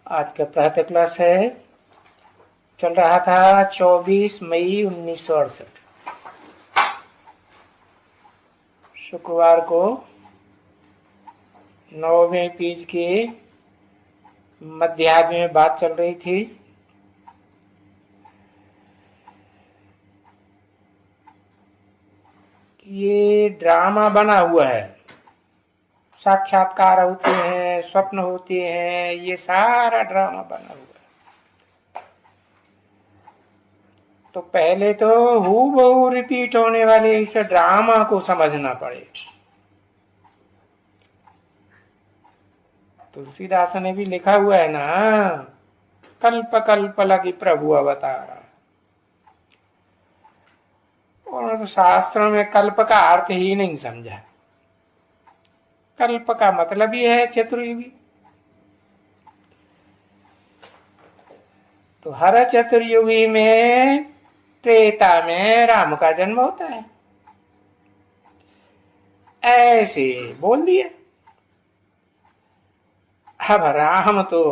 आज का प्रातः क्लास है, चल रहा था 24 मई 1968 शुक्रवार को 9वें पेज के मध्याह्न में बात चल रही थी। ये ड्रामा बना हुआ है, साक्षात्कार होते हैं, स्वप्न होते हैं, ये सारा ड्रामा बना हुआ है। तो पहले तो हूबहू रिपीट होने वाले इस ड्रामा को समझना पड़ेगा। तुलसीदास ने भी लिखा हुआ है ना, कल्प कल्प लगी प्रभु अवतारा। और शास्त्रों में कल्प का अर्थ ही नहीं समझा। कल्प का मतलब ही है चतुर्युगी। तो हर चतुर्युगी में त्रेता में राम का जन्म होता है, ऐसे बोल दिया। अब राम तो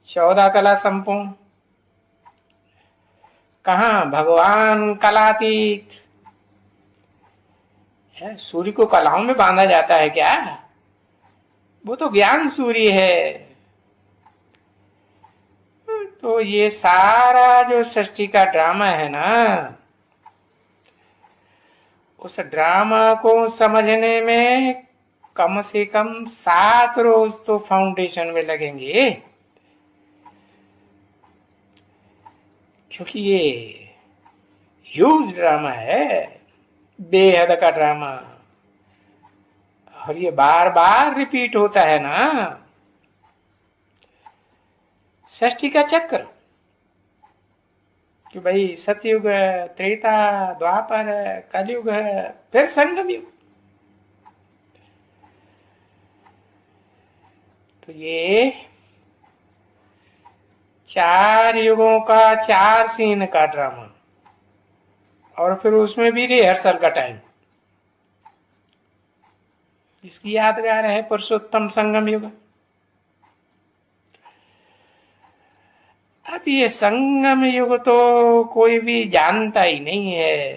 14 कला संपूर्ण, कहा भगवान कलातीत है। सूर्य को कलाओं में बांधा जाता है क्या? वो तो ज्ञान सूर्य है। तो ये सारा जो सृष्टि का ड्रामा है ना, उस ड्रामा को समझने में कम से कम 7 रोज तो फाउंडेशन में लगेंगे, क्योंकि ये ह्यूज ड्रामा है, बेहद का ड्रामा। और ये बार बार रिपीट होता है ना, सृष्टि का चक्र कि भाई सतयुग, त्रेता, द्वापर, कलयुग, फिर संगम युग। तो ये 4 युगों का 4 सीन का ड्रामा, और फिर उसमें भी रिहर्सल का टाइम। इसकी यादगार है पुरुषोत्तम संगम युग। अब ये संगम युग तो कोई भी जानता ही नहीं है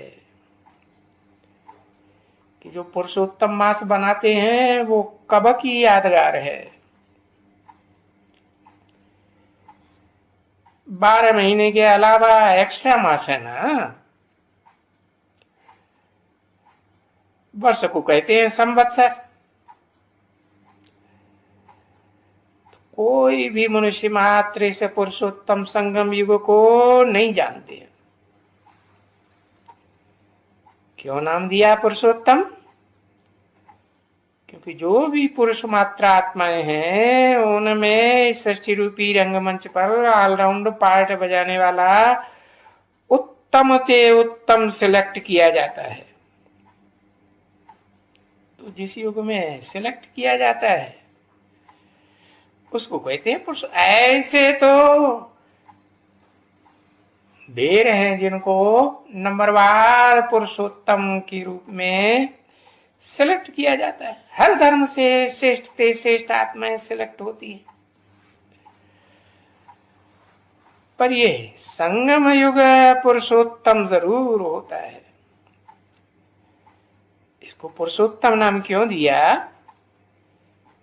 कि जो पुरुषोत्तम मास बनाते हैं वो कब की यादगार है। 12 महीने के अलावा एक्स्ट्रा मास है ना, वर्ष को कहते हैं संवत्सर। कोई भी मनुष्य मात्र से पुरुषोत्तम संगम युग को नहीं जानते। क्यों नाम दिया पुरुषोत्तम? क्योंकि जो भी पुरुष मात्र आत्माएं हैं उनमें सृष्टि रूपी रंगमंच पर ऑलराउंड पार्ट बजाने वाला उत्तम से उत्तम सिलेक्ट किया जाता है। तो जिस युग में सिलेक्ट किया जाता है उसको कहते हैं पुरुष। ऐसे तो ढेर हैं जिनको नंबरवार पुरुषोत्तम के रूप में सिलेक्ट किया जाता है। हर धर्म से श्रेष्ठ से श्रेष्ठ आत्माएं सिलेक्ट होती है। पर ये संगम युग पुरुषोत्तम जरूर होता है। इसको पुरुषोत्तम नाम क्यों दिया?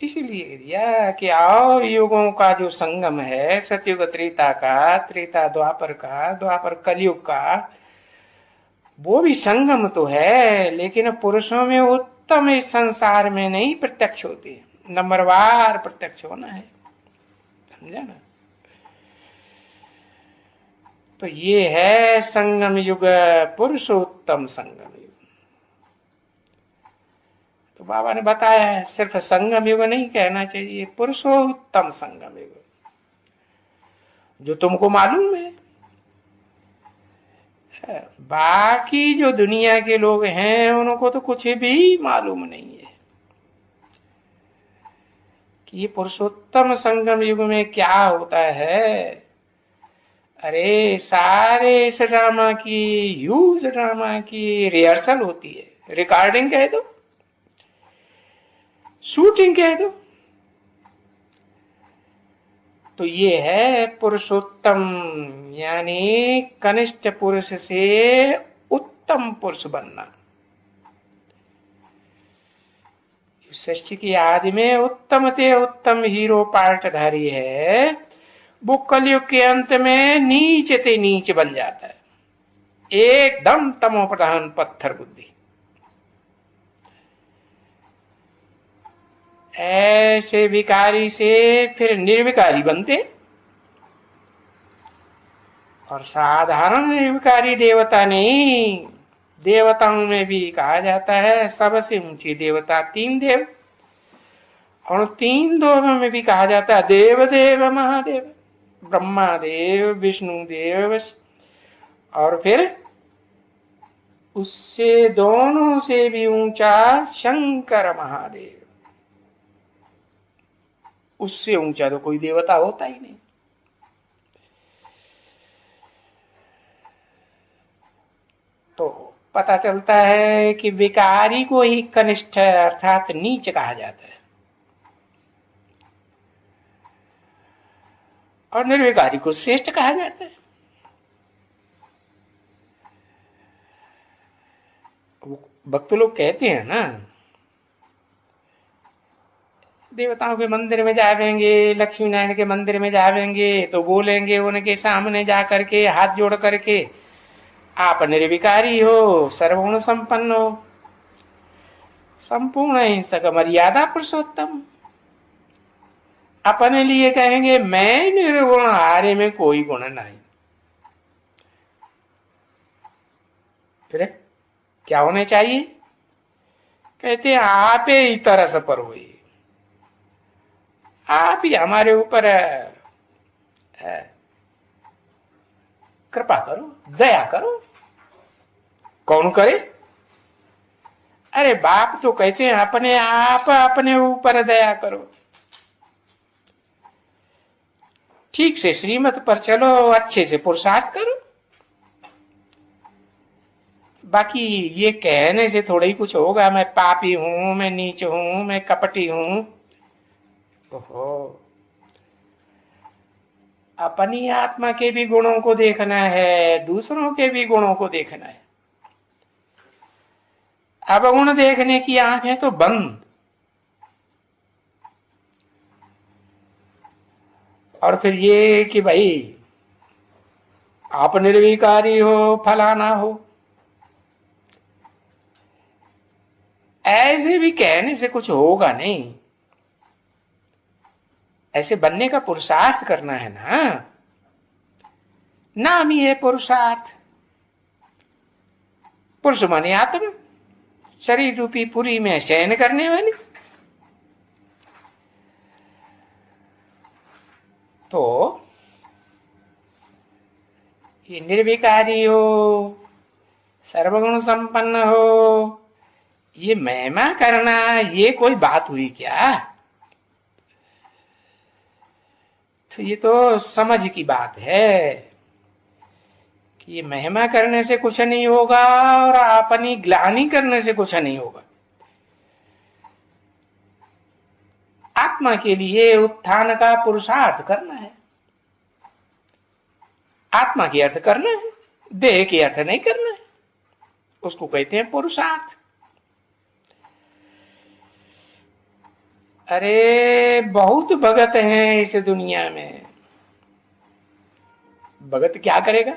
इसीलिए दिया कि और युगों का जो संगम है, सतयुग त्रेता का, त्रेता द्वापर का, द्वापर कलयुग का, वो भी संगम तो है, लेकिन पुरुषों में उत्तम इस संसार में नहीं प्रत्यक्ष होते। नंबरवार प्रत्यक्ष होना है, समझा ना? तो ये है संगम युग, पुरुषोत्तम संगम युग। तो बाबा ने बताया है सिर्फ संगम युग नहीं कहना चाहिए, पुरुषोत्तम संगम युग, जो तुमको मालूम है। बाकी जो दुनिया के लोग हैं उनको तो कुछ भी मालूम नहीं है कि ये पुरुषोत्तम संगम युग में क्या होता है। अरे सारे इस ड्रामा की, ह्यूज ड्रामा की रिहर्सल होती है, रिकॉर्डिंग कह दो, शूटिंग कह दो। तो ये है पुरुषोत्तम, यानी कनिष्ठ पुरुष से उत्तम पुरुष बनना। सृष्टि की आदि में उत्तम ते उत्तम हीरो पार्टधारी है, वो कलयुग के अंत में नीच ते नीच बन जाता है, एकदम तमो प्रधान पत्थर बुद्धि। ऐसे विकारी से फिर निर्विकारी बनते, और साधारण निर्विकारी देवता नहीं, देवताओं में भी कहा जाता है सबसे ऊंची देवता तीन देव, और तीन देवों में भी कहा जाता है देव देव महादेव, ब्रह्मा देव, विष्णु देव, और फिर उससे दोनों से भी ऊंचा शंकर महादेव। उससे ऊंचा तो कोई देवता होता ही नहीं। तो पता चलता है कि विकारी को ही कनिष्ठ अर्थात नीच कहा जाता है, और निर्विकारी को श्रेष्ठ कहा जाता है। भक्त लोग कहते हैं ना, देवताओं के मंदिर में जावेंगे, लक्ष्मी नारायण के मंदिर में जावेंगे तो बोलेंगे उनके सामने जा करके हाथ जोड़ करके, आप निर्विकारी हो, सर्वगुण संपन्न हो, संपूर्ण हिंसक मर्यादा पुरुषोत्तम। अपने लिए कहेंगे मैं निर्गुण, हारे में कोई गुण नहीं। फिर क्या होने चाहिए? कहते आप ही तरस पर हुई, आप ही हमारे ऊपर कृपा करो, दया करो। कौन करे? अरे बाप तो कहते हैं अपने आप अपने ऊपर दया करो, ठीक से श्रीमत पर चलो, अच्छे से पुरुषार्थ करो। बाकी ये कहने से थोड़ा ही कुछ होगा, मैं पापी हूं, मैं नीच हूं, मैं कपटी हूं। ओहो, अपनी आत्मा के भी गुणों को देखना है, दूसरों के भी गुणों को देखना है। अब गुण देखने की आंखें तो बंद, और फिर ये कि भाई आप निर्विकारी हो, फलाना हो, ऐसे भी कहने से कुछ होगा नहीं। ऐसे बनने का पुरुषार्थ करना है ना, नाम ही है पुरुषार्थ। पुरुष माने आत्मा, शरीर रूपी पुरी में शयन करने वाली। तो ये निर्विकारी हो, सर्वगुण संपन्न हो, ये महिमा करना, ये कोई बात हुई क्या? तो ये तो समझ की बात है कि ये महिमा करने से कुछ नहीं होगा, और अपनी ग्लानि करने से कुछ नहीं होगा। आत्मा के लिए उत्थान का पुरुषार्थ करना है, आत्मा की अर्थ करना है, देह की अर्थ नहीं करना है। उसको कहते हैं पुरुषार्थ। अरे बहुत भगत हैं इस दुनिया में। भगत क्या करेगा?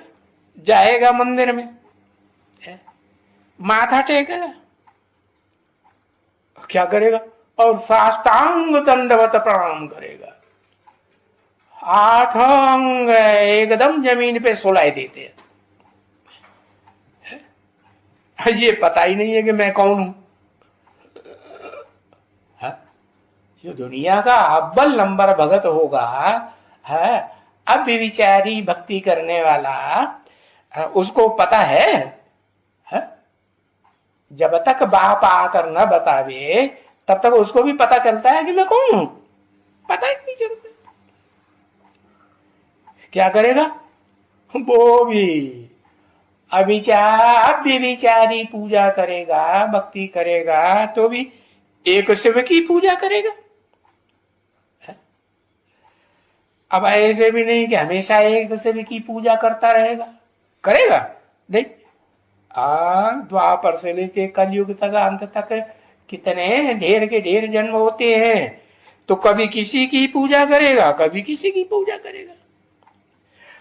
जाएगा मंदिर में, माथा टेकेगा, क्या करेगा? और साष्टांग दंडवत प्रणाम करेगा, 8 अंग एकदम जमीन पे सुलाई देते हैं। ये पता ही नहीं है कि मैं कौन हूं। जो दुनिया का अव्वल नंबर भगत होगा है, अब भी विचारी भक्ति करने वाला, उसको पता है? जब तक बाप आकर न बतावे तब तक उसको भी पता चलता है कि मैं कौन हूं? पता ही नहीं चलता। क्या करेगा वो भी? अब भी विचारी पूजा करेगा, भक्ति करेगा, तो भी एक शिव की पूजा करेगा। अब ऐसे भी नहीं कि हमेशा एक दूसरे की पूजा करता रहेगा, करेगा नहीं। द्वापर से लेके कलयुग तक, अंत तक कितने ढेर के ढेर जन्म होते हैं, तो कभी किसी की पूजा करेगा, कभी किसी की पूजा करेगा।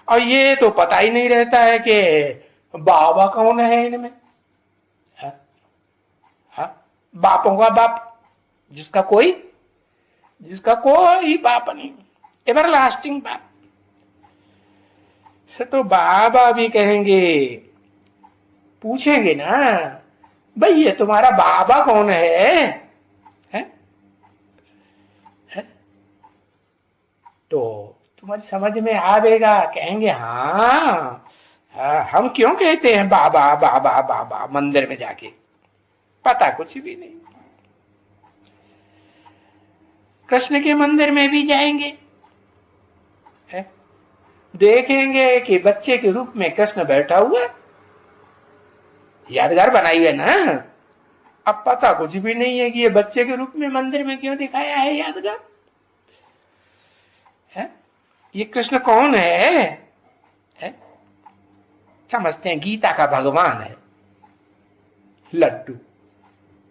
और ये तो पता ही नहीं रहता है कि बाबा कौन है इनमें। हाँ, बापों का बाप, जिसका कोई बाप नहीं, एवरलास्टिंग बाप। तो बाबा भी कहेंगे, पूछेंगे ना, भाई ये तुम्हारा बाबा कौन है? तो तुम्हारी समझ में आवेगा, कहेंगे हाँ, हम क्यों कहते हैं बाबा बाबा बाबा मंदिर में जाके, पता कुछ भी नहीं। कृष्ण के मंदिर में भी जाएंगे, देखेंगे कि बच्चे के रूप में कृष्ण बैठा हुआ है, यादगार बनाई है ना। अब पता कुछ भी नहीं है कि ये बच्चे के रूप में मंदिर में क्यों दिखाया है यादगार है? ये कृष्ण कौन है? समझते हैं गीता का भगवान है लड्डू।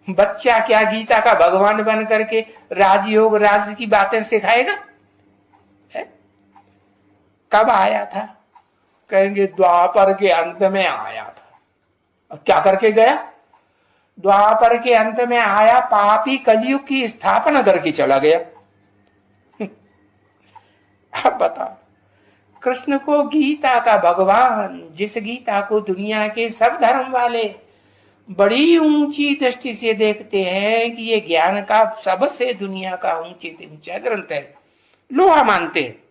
बच्चा क्या गीता का भगवान बन करके राजयोग राज की बातें सिखाएगा? कब आया था? कहेंगे द्वापर के अंत में आया था। अब क्या करके गया? द्वापर के अंत में आया, पापी कलयुग की स्थापना करके चला गया। अब बताओ, कृष्ण को गीता का भगवान, जिस गीता को दुनिया के सब धर्म वाले बड़ी ऊंची दृष्टि से देखते हैं कि ये ज्ञान का सबसे दुनिया का ऊंचा ग्रंथ है, लोहा मानते हैं,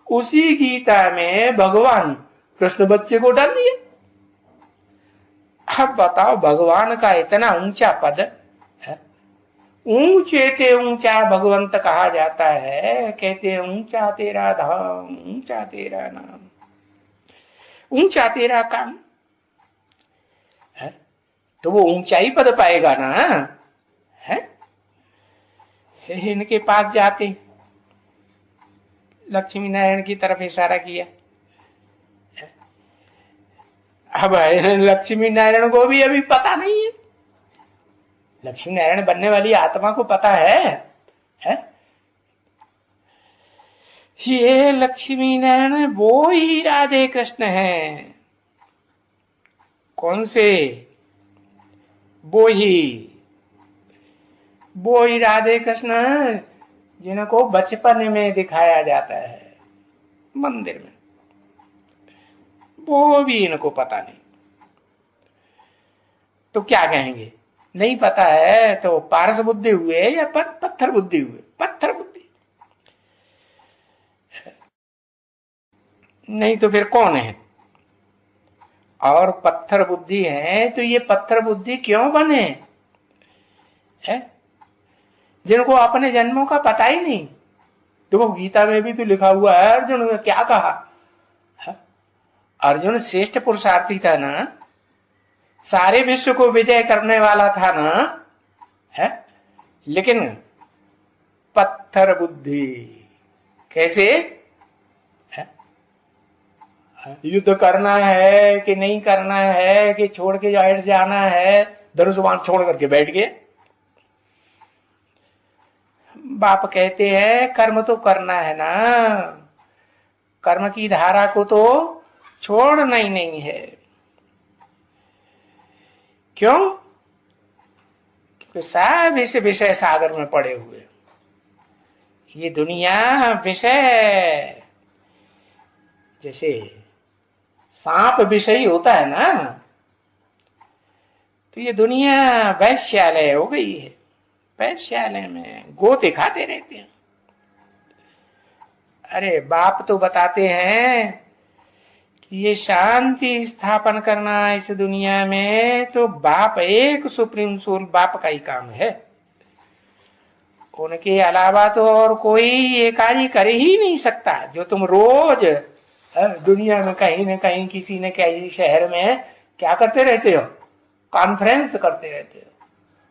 उसी गीता में भगवान कृष्ण बच्चे को डाल दिया। अब बताओ, भगवान का इतना ऊंचा पद है, ऊंचे ते ऊंचा भगवंत कहा जाता है। कहते हैं ऊंचा तेरा धाम, ऊंचा तेरा नाम, ऊंचा तेरा काम है, तो वो ऊंचाई पद पाएगा ना है। इनके पास जाके लक्ष्मी नारायण की तरफ इशारा किया। अब लक्ष्मी नारायण को भी अभी पता नहीं है, लक्ष्मी नारायण बनने वाली आत्मा को पता है? ये लक्ष्मी नारायण वो ही राधे कृष्ण हैं। कौन से? वो ही राधे कृष्ण हैं जिनको बचपन में दिखाया जाता है मंदिर में, वो भी इनको पता नहीं। तो क्या कहेंगे? नहीं पता है तो पारस बुद्धि हुए या पत्थर बुद्धि हुए? पत्थर बुद्धि। नहीं तो फिर कौन है? और पत्थर बुद्धि है तो ये पत्थर बुद्धि क्यों बने है? जिनको अपने जन्मों का पता ही नहीं। देखो गीता में भी तो लिखा हुआ है, अर्जुन ने क्या कहा है? अर्जुन श्रेष्ठ पुरुषार्थी था ना, सारे विश्व को विजय करने वाला था ना है, लेकिन पत्थर बुद्धि। कैसे है? युद्ध करना है कि नहीं करना है, कि छोड़ के जाहिर से आना है, धनुष बाण छोड़ करके बैठ गए। बाप कहते हैं कर्म तो करना है ना, कर्म की धारा को तो छोड़ना ही नहीं है। क्यों? क्योंकि सब इस विषय सागर में पड़े हुए। ये दुनिया विषय, जैसे सांप विषयी होता है ना, तो ये दुनिया वैश्यालय हो गई है। वैश्यालय में गोते खाते रहते हैं। अरे बाप तो बताते हैं कि ये शांति स्थापन करना इस दुनिया में, तो बाप एक सुप्रीम सोल बाप का ही काम है। उनके अलावा तो और कोई ये कार्य कर ही नहीं सकता। जो तुम रोज दुनिया में कहीं न कहीं किसी न किसी शहर में क्या करते रहते हो? कॉन्फ्रेंस करते रहते हो,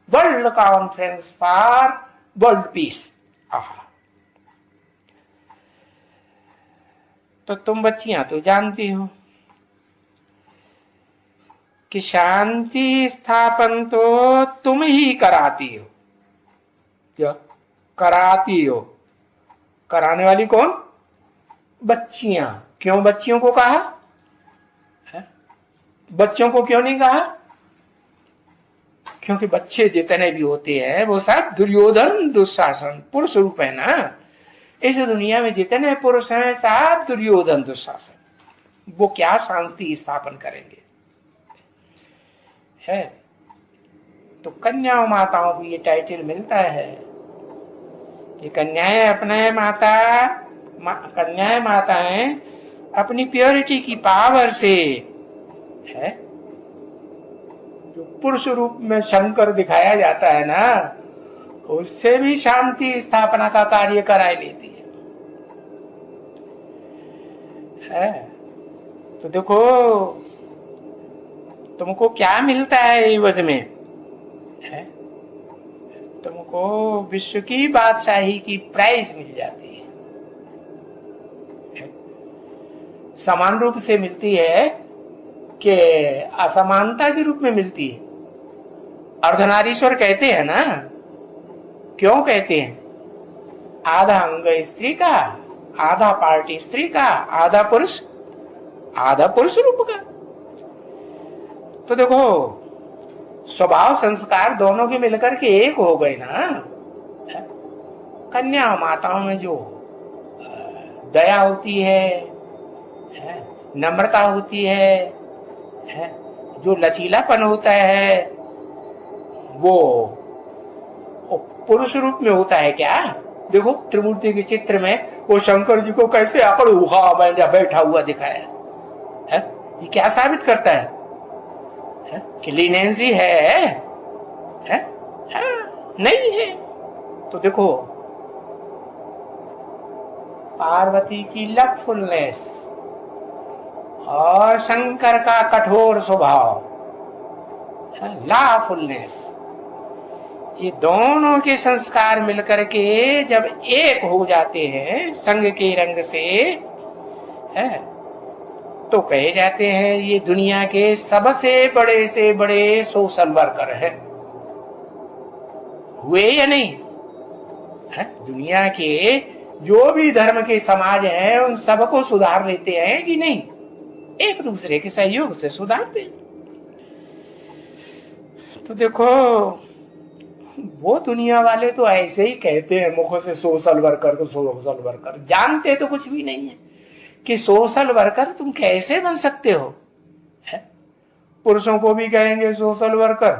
world conference for world peace. तो तुम बच्चियां तो जानती हो कि शांति स्थापन तो तुम ही कराती हो। क्या कराती हो? कराने वाली कौन? बच्चियां। क्यों बच्चियों को कहा है? बच्चों को क्यों नहीं कहा? क्योंकि बच्चे जितने भी होते हैं वो सब दुर्योधन दुशासन पुरुष रूप है ना। इस दुनिया में जितने पुरुष हैं सब दुर्योधन दुशासन। वो क्या शांति स्थापन करेंगे? है तो कन्याओं माताओं को ये टाइटल मिलता है कि कन्याएं अपने कन्याएं माताएं अपनी प्योरिटी की पावर से है, जो पुरुष रूप में शंकर दिखाया जाता है ना, उससे भी शांति स्थापना का कार्य कराई लेती है। तो देखो तुमको क्या मिलता है एवज में? है तुमको विश्व की बादशाही की प्राइज मिल जाती है। समान रूप से मिलती है कि असमानता के रूप में मिलती है? अर्धनारीश्वर कहते हैं ना। क्यों कहते हैं? आधा अंग स्त्री का, आधा पार्टी स्त्री का, आधा पुरुष रूप का। तो देखो स्वभाव संस्कार दोनों के मिलकर के एक हो गए ना। कन्या माताओं में जो दया होती है, नम्रता होती है, जो लचीलापन होता है, वो पुरुष रूप में होता है क्या? देखो त्रिमूर्ति के चित्र में वो शंकर जी को कैसे अकड़ उहा बैठा हुआ दिखाया है। ये क्या साबित करता है? कि लीनेंसी है? नहीं है। तो देखो पार्वती की लवफुलनेस और शंकर का कठोर स्वभाव, लाफुलनेस, ये दोनों के संस्कार मिलकर के जब एक हो जाते हैं संग के रंग से, तो कहे जाते हैं ये दुनिया के सबसे बड़े से बड़े सोशल वर्कर हैं। हुए या नहीं? दुनिया के जो भी धर्म के समाज हैं उन सबको सुधार लेते हैं कि नहीं? एक दूसरे के सहयोग से सुधारते हैं। तो देखो वो दुनिया वाले तो ऐसे ही कहते हैं मुखों से सोशल वर्कर को सोशल वर्कर, जानते तो कुछ भी नहीं है कि सोशल वर्कर तुम कैसे बन सकते हो। पुरुषों को भी कहेंगे सोशल वर्कर,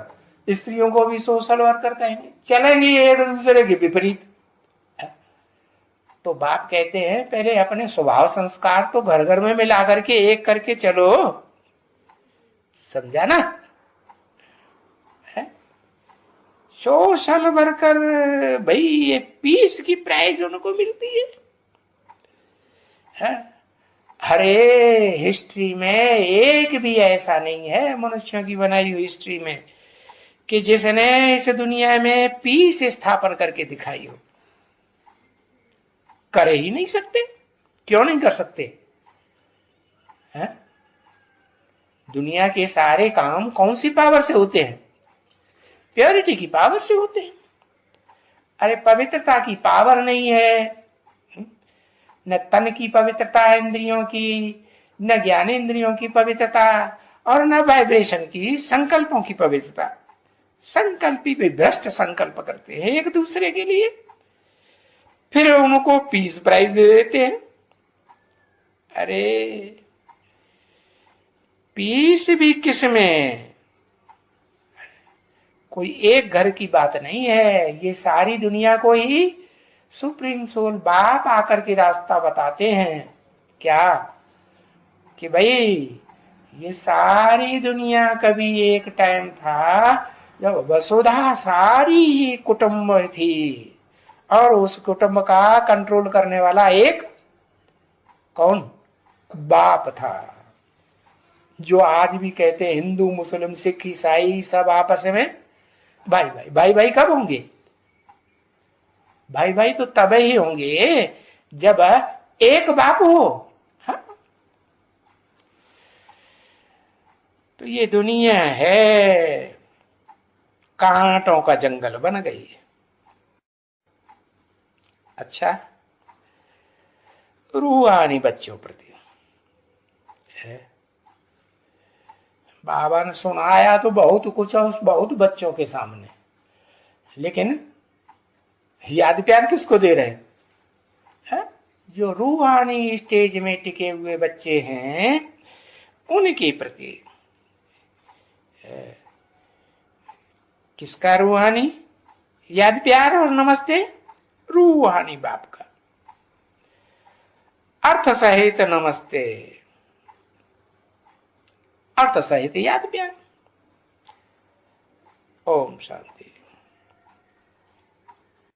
स्त्रियों को भी सोशल वर्कर कहेंगे, चलेंगे एक दूसरे के विपरीत। तो बाप कहते हैं पहले अपने स्वभाव संस्कार तो घर घर में मिला करके एक करके चलो, समझा ना? सोशल वर्कर भाई ये पीस की प्राइज उनको मिलती है। अरे हिस्ट्री में एक भी ऐसा नहीं है मनुष्यों की बनाई हुई हिस्ट्री में कि जिसने इस दुनिया में पीस स्थापन करके दिखाई हो। कर ही नहीं सकते। क्यों नहीं कर सकते? दुनिया के सारे काम कौन सी पावर से होते हैं? प्योरिटी की पावर से होते हैं। अरे पवित्रता की पावर नहीं है, न तन की पवित्रता इंद्रियों की, न ज्ञान इंद्रियों की पवित्रता, और न वाइब्रेशन की, संकल्पों की पवित्रता। संकल्पी पे भ्रष्ट संकल्प करते हैं एक दूसरे के लिए, फिर उनको पीस प्राइज दे देते हैं। अरे पीस भी किस में? कोई एक घर की बात नहीं है, ये सारी दुनिया को ही सुप्रीम सोल बाप आकर के रास्ता बताते हैं। क्या? कि भाई ये सारी दुनिया कभी एक टाइम था जब वसुधा सारी ही कुटुंब थी और उस कुटुंब का कंट्रोल करने वाला एक कौन? बाप था। जो आज भी कहते हैं हिंदू मुस्लिम सिख ईसाई सब आपस में भाई भाई भाई भाई कब होंगे? भाई भाई तो तब ही होंगे जब एक बाप हो। हाँ? तो ये दुनिया है कांटों का जंगल बन गई है। अच्छा, रूहानी बच्चों प्रति है। बाबा ने सुनाया तो बहुत कुछ है उस बहुत बच्चों के सामने, लेकिन याद प्यार किसको दे रहे हैं? जो रूहानी स्टेज में टिके हुए बच्चे हैं उनके प्रति। किसका रूहानी? याद प्यार और नमस्ते रूहानी बाप का। अर्थ सहित नमस्ते, अर्थ सहित याद प्यार। ओम शांति।